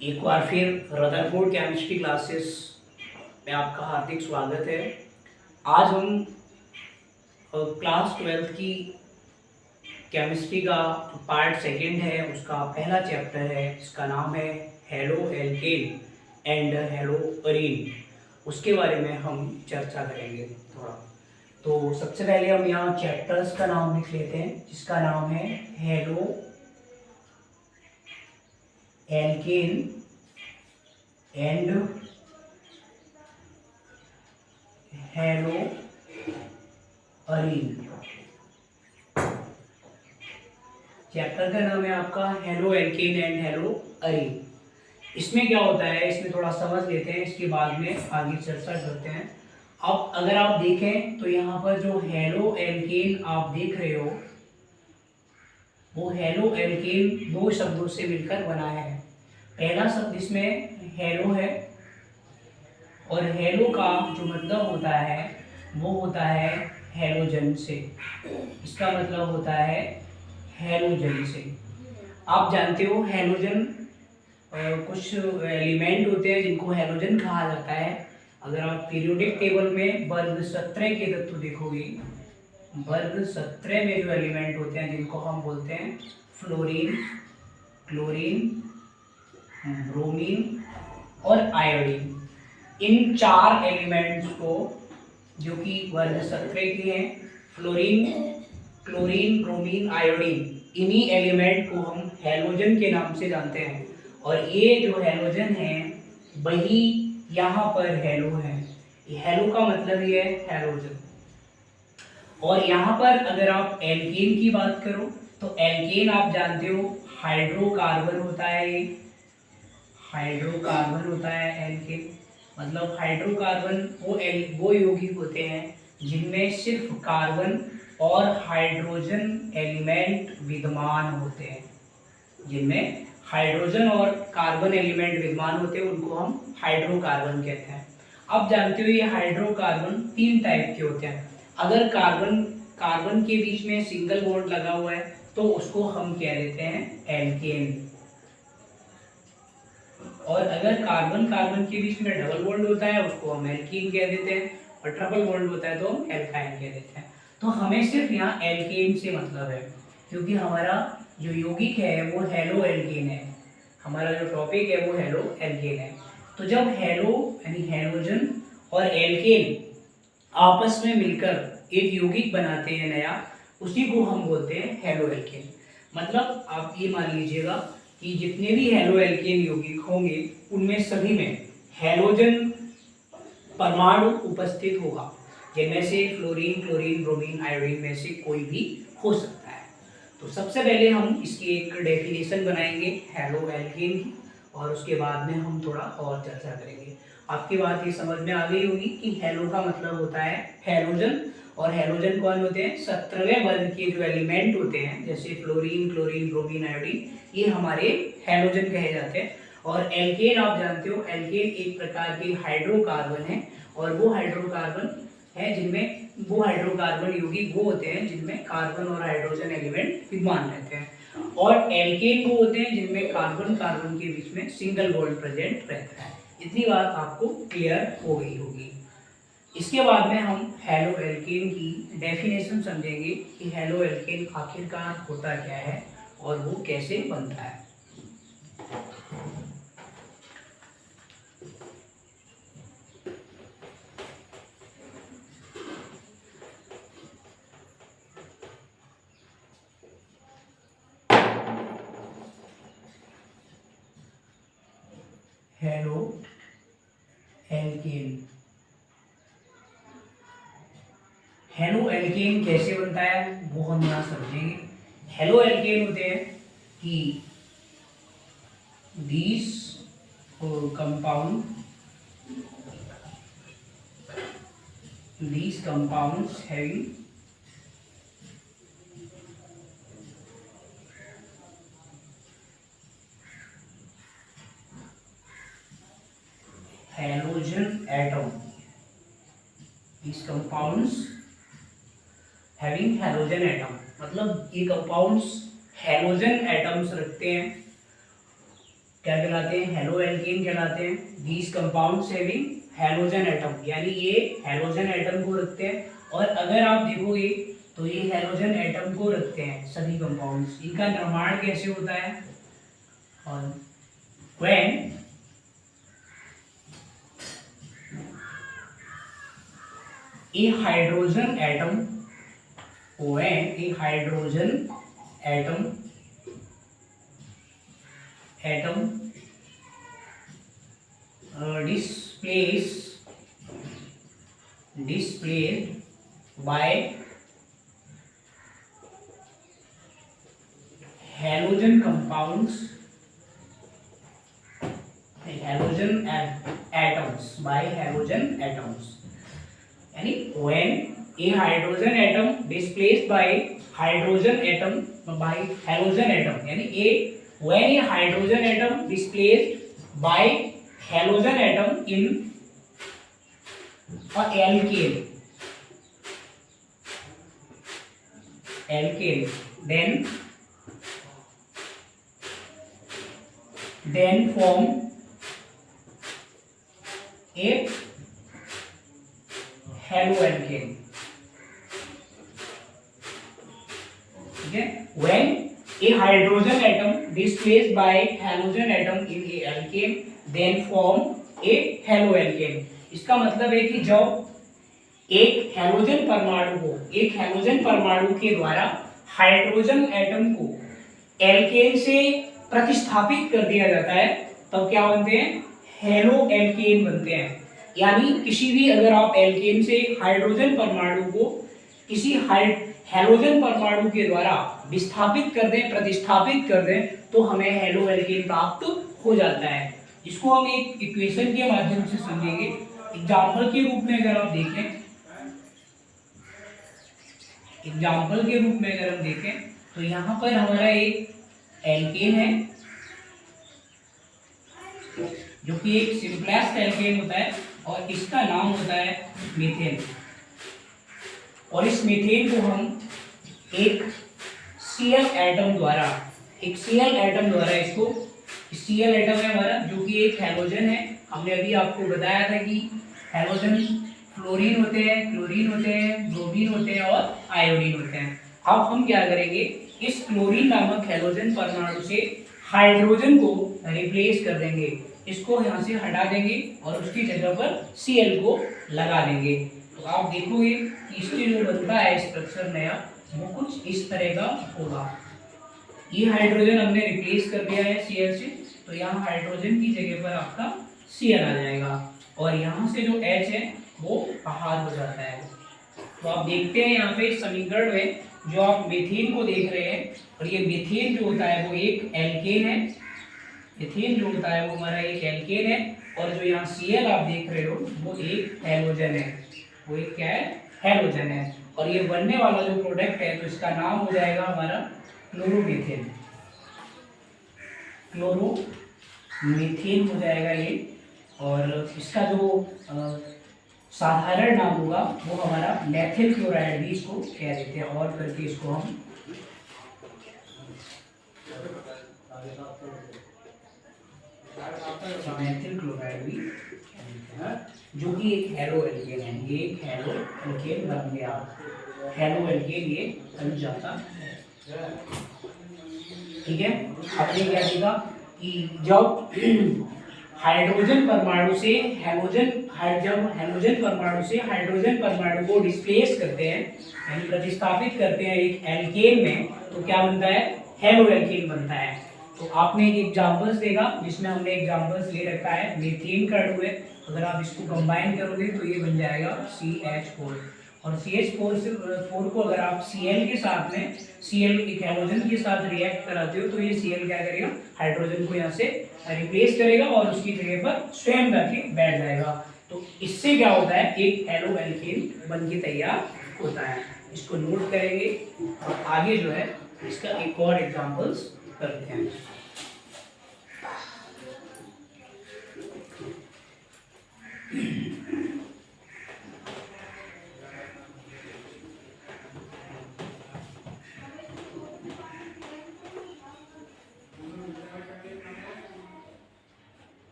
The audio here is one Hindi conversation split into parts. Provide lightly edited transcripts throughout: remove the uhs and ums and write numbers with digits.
एक बार फिर रदरफोर्ड केमिस्ट्री क्लासेस में आपका हार्दिक स्वागत है। आज हम क्लास 12th की केमिस्ट्री का पार्ट सेकंड है, उसका पहला चैप्टर है, इसका नाम है halo alkane and hello Areen. उसके बारे में हम चर्चा करेंगे थोड़ा। तो सबसे पहले हम यहाँ चैप्टर्स का नाम लिख लेते हैं, जिसका नाम है halo alkane and hello Areen. Chapter का नाम है आपका halo alkane and hello Areen. इसमें क्या होता है, इसमें थोड़ा समझ लेते हैं, इसके बाद में आगे चर्चा करते हैं। अब अगर आप देखें तो यहाँ पर जो हेलो एल्केन आप देख रहे हो, वो हेलो एल्केन दो शब्दों से मिलकर बना है। पहला शब्द इसमें हेलो है, और हेलो का जो मतलब होता है वो होता है हेलोजन से। इसका मतलब होता है हेलोजन से। आप जानते हो हेलोजन कुछ एलिमेंट होते हैं जिनको हेलोजन कहा जाता है। अगर आप पीरियोडिक टेबल में वर्ग 17 के तत्व देखोगे, वर्ग 17 में जो एलिमेंट होते हैं जिनको हम बोलते हैं फ्लोरीन, क्लोरीन, ब्रोमीन और आयोडीन, इन चार एलिमेंट्स को, जो कि वर्ग 17 के हैं, फ्लोरीन, क्लोरीन, ब्रोमीन, आयोडीन, इन्हीं एलिमेंट को हम हैलोजन के नाम से जानते हैं। और ये जो हैलोजन है वही यहाँ पर हैलो है। हैलो का मतलब ये है हैलोजन। और यहाँ पर अगर आप एल्केन की बात करो तो एल्केन आप जानते हो हाइड्रोकार्बन होता है। ये हाइड्रोकार्बन होता है एल्केन। मतलब हाइड्रोकार्बन वो यौगिक होते हैं जिनमें सिर्फ कार्बन और हाइड्रोजन एलिमेंट विद्यमान होते हैं। जिनमें हाइड्रोजन और कार्बन एलिमेंट विद्यमान होते हैं उनको हम हाइड्रोकार्बन कहते हैं। अब जानते हो ये हाइड्रोकार्बन तीन टाइप के होते हैं। अगर कार्बन कार्बन के बीच में सिंगल बॉन्ड लगा हुआ है तो उसको हम कह देते हैं एल्केन। और अगर कार्बन कार्बन के बीच में डबल बॉन्ड होता है उसको हम एल्कीन कह देते हैं, और ट्रिपल बॉन्ड होता है तो हम एल्काइन कह देते हैं। तो हमें सिर्फ यहाँ एल्केन से मतलब है, क्योंकि हमारा जो यौगिक है वो हेलो एल्केन है। हमारा जो टॉपिक है वो हेलो एल्केन है। तो जब हेलो यानी हेलोजन और एल्केन आपस में मिलकर एक यौगिक बनाते हैं नया, उसी को हम बोलते हैं हेलो एल्केन। मतलब आप ये मान लीजिएगा कि जितने भी हेलो एल्केन यौगिक होंगे उनमें सभी में हेलोजन परमाणु उपस्थित होगा, जिनमें से फ्लोरीन, क्लोरीन, ब्रोमीन, आयोडीन में से कोई भी हो सकता है। तो सबसे पहले हम इसकी एक डेफिनेशन बनाएंगे हेलो एल्केन की, और उसके बाद में हम थोड़ा और चर्चा करेंगे। आपकी बात ये समझ में आ गई होगी कि हेलो का मतलब होता है हेलोजन, और हेलोजन कौन होते हैं? 17वें वर्ग के जो एलिमेंट होते हैं जैसे फ्लोरीन, क्लोरीन, ब्रोमीन, आयोडीन, ये हमारे हेलोजन कहे जाते हैं। और एल्केन आप जानते हो, एल्केन एक प्रकार के हाइड्रोकार्बन है, और वो हाइड्रोकार्बन है जिनमें वो हाइड्रोकार्बन यौगिक वो होते हैं जिनमें कार्बन और हाइड्रोजन एलिमेंट विद्यमान रहते हैं। और एल्केन वो होते हैं जिनमें कार्बन कार्बन के बीच में सिंगल बॉन्ड प्रेजेंट रहता है। इतनी बात आपको क्लियर हो गई होगी। इसके बाद में हम हेलो एल्केन की डेफिनेशन समझेंगे कि हेलो एल्केन आखिरकार होता क्या है और वो कैसे बनता है। हेलो एल्केन, हेलो एल्केन कैसे बनता है वो हम यहाँ समझेंगे। हेलो एल्केन होते हैं कि these compounds having halogen atom, these compounds having halogen atom, मतलब ये कंपाउंड्स हेलोजन एटम्स रखते हैं। क्या कहलाते हैं, हेलो एल्केन कहलाते हैं। These compounds having halogen atom, यानी ये हैलोजन एटम को रखते हैं। और अगर आप देखोगे तो ये हैलोजन एटम को रखते हैं सभी कंपाउंड्स। इनका निर्माण कैसे होता है, और when a hydrogen atom displaced by halogen compounds, halogen atoms, यानी when a hydrogen atom displaced by halogen atom, यानी when a hydrogen atom displaced by halogen atom in a alkane, then form a haloalkane. ठीक है, when a hydrogen atom displaced by halogen atom in a alkane then form a haloalkane. इसका मतलब है कि जब एक हैलोजन परमाणु के द्वारा हाइड्रोजन एटम को एल्केन से प्रतिस्थापित कर दिया जाता है, तब क्या बनते हैं, हेलो एल्केन बनते हैं। यानी किसी भी, अगर आप एल्केन से हाइड्रोजन परमाणु को किसी हैलोजन परमाणु के द्वारा विस्थापित कर दें, प्रतिस्थापित कर दें, तो हमें हेलो एल्केन प्राप्त हो जाता है। इसको हम एक इक्वेशन के माध्यम से समझेंगे। एग्जाम्पल के रूप में अगर आप देखें, तो यहाँ पर हमारा एक एल्केन है जो कि एक सिंपलेस्ट एल्केन होता है, और इसका नाम होता है मीथेन। और इस मीथेन को हम एक Cl एटम द्वारा इसको, Cl एटम है हमारा जो कि एक हैलोजन है। हमने अभी आपको बताया था कि हैलोजन फ्लोरीन होते हैं, क्लोरीन होते हैं, ब्रोमीन होते हैं और आयोडीन होते हैं। अब हम क्या करेंगे, इस क्लोरीन नामक हैलोजन परमाणु से हाइड्रोजन को रिप्लेस कर देंगे, इसको यहाँ से हटा देंगे और उसकी जगह पर Cl को लगा देंगे। तो आप देखोगे कि इसके जो बनता है स्ट्रक्चर नया, वो कुछ इस तरह का होगा। ये हाइड्रोजन हमने रिप्लेस कर दिया है Cl से, तो यहाँ हाइड्रोजन की जगह पर आपका Cl आ जाएगा, और यहाँ से जो H है वो बाहर हो जाता है। तो आप देखते हैं यहाँ पे समीकरण में जो आप मीथेन को देख रहे हैं, और ये मीथेन जो होता है वो एक एल्केन है, मीथेन जो होता है वो हमारा एक एल्केन है, और जो यहाँ Cl आप देख रहे हो वो एक हैलोजन है, वो एक क्या है, हैलोजन है। और ये बनने वाला जो प्रोडक्ट है, तो इसका नाम हो जाएगा हमारा क्लोरोमीथेन, क्लोरोमीथेन हो जाएगा ये। और इसका जो साधारण नाम होगा वो हमारा मेथिल क्लोराइड भी इसको कह देते हैं, और करके इसको हम मेथिल क्लोराइड भी कह देते हैं, जो कि एक हेलो एल्केन है। ये एक हेलो एल्केन बन गया, हेलो एल्केन ये बन जाता है। ठीक है, आपने क्या देखा कि जब हाइड्रोजन परमाणु से हैलोजन परमाणु को डिस्प्लेस करते हैं, यानी प्रतिस्थापित करते हैं एक एल्केन में, तो क्या बनता है, हेलो एल्केन बनता है। तो आपने एक एग्जांपल्स देखा जिसमें हमने एग्जांपल्स ले रखा है, मीथेन का अणु है, अगर आप इसको कंबाइन करोगे तो ये बन जाएगा CH4, और CH4 को अगर आप Cl के साथ में, Cl एक हैलोजन के साथ रिएक्ट कराते हो, तो ये Cl क्या करेगा, हाइड्रोजन को यहाँ से रिप्लेस करेगा और उसकी जगह पर स्वयं जाके बैठ जाएगा। तो इससे क्या होता है, एक हेलो एल्केन बन के तैयार होता है। इसको नोट करेंगे और आगे जो है इसका एक और एग्जांपल्स करते हैं।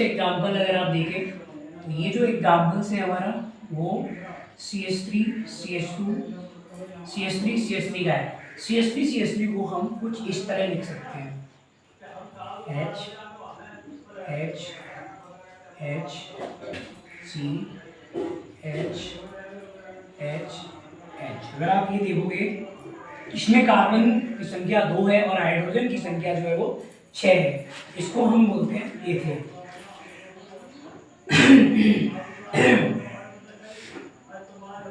फर्स्ट एग्जांपल अगर आप देखें तो ये जो एग्जांपल्स है हमारा वो CH3 CH2 CH3 CH3 का है। CH3 CH3 को हम कुछ इस तरह लिख सकते हैं H H H C H H H। अगर आप ये देखोगे इसमें कार्बन की संख्या 2 है और हाइड्रोजन की संख्या जो है वो 6 है। इसको हम बोलते हैं एथेन।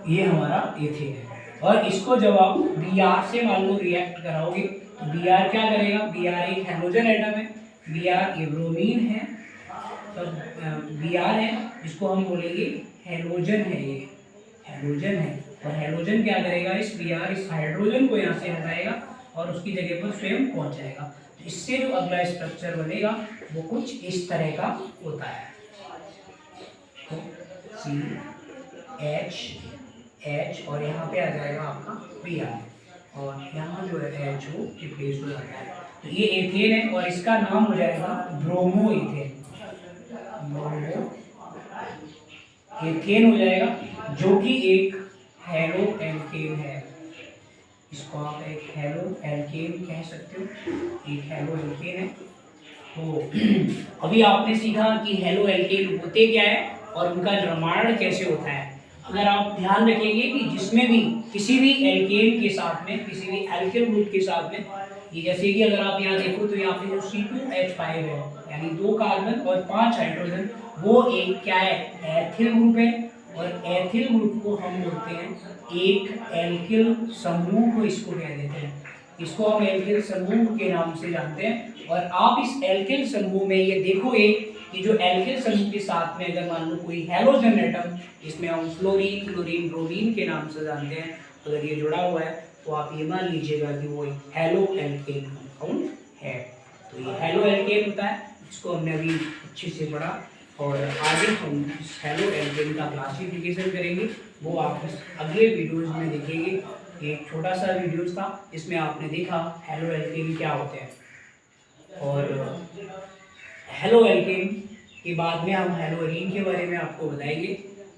ये हमारा एथेन है और इसको जब आप Br से मान लो रिएक्ट कराओगे तो Br क्या करेगा, Br एक हाइड्रोजन एटम है, Br एक ब्रोमीन है, तो Br है जिसको हम बोलेंगे हैलोजन है, ये हैलोजन है और हैलोजन क्या करेगा, इस Br इस हाइड्रोजन को यहाँ से हटाएगा और उसकी जगह पर स्वयं पहुंच जाएगा। तो इससे जो अगला स्ट्रक्चर बनेगा वो कुछ इस तरह का होता है। तो CH और यहाँ पे आ जाएगा आपका Br और यहाँ जो है H वो रिप्लेस हो जाता है। तो ये एथेन है और इसका नाम हो जाएगा ब्रोमो एथेन, ब्रोमो एथेन हो जाएगा जो कि एक हेलो एल्केन है। इसको आप एक हेलो एल्केन कह सकते हो, एक हेलो एल्केन है। तो अभी आपने सीखा कि हेलो एल्केन होते क्या है और उनका निर्माण कैसे होता है। अगर आप ध्यान रखेंगे कि जिसमें भी किसी भी एल्केन के साथ में, किसी भी एल्किल ग्रुप के साथ में, ये जैसे कि अगर आप यहाँ देखो तो यहाँ पे जो C2H5 है यानी 2 कार्बन और 5 हाइड्रोजन, वो एक क्या है, एथिल ग्रुप है और एथिल ग्रुप को हम बोलते हैं एक एल्किल समूह को, इसको कह देते हैं, इसको हम एल्किल समूह के नाम से जानते हैं। और आप इस एल्किल समूह में ये देखोगे कि जो एल्किल समूह के साथ में अगर मान लो कोई हैलोजन एटम, इसमें हम फ्लोरीन क्लोरीन ब्रोमीन के नाम से जानते हैं, अगर ये जुड़ा हुआ है तो आप ये मान लीजिएगा कि वो एक हेलो एल्केन कंपाउंड है। तो ये हेलो एल्केन होता है, इसको हमने अभी अच्छे से पढ़ा और आगे हम इस हेलो एल्केन का क्लासिफिकेशन करेंगे, वो आप अगले वीडियोज में देखेंगे। एक छोटा सा वीडियोज था, इसमें आपने देखा हेलो एल्केन क्या होते हैं और हेलो एल्केन के बाद में हम हेलोरीन के बारे में आपको बताएंगे।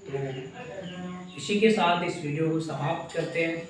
तो इसी के साथ इस वीडियो को समाप्त करते हैं।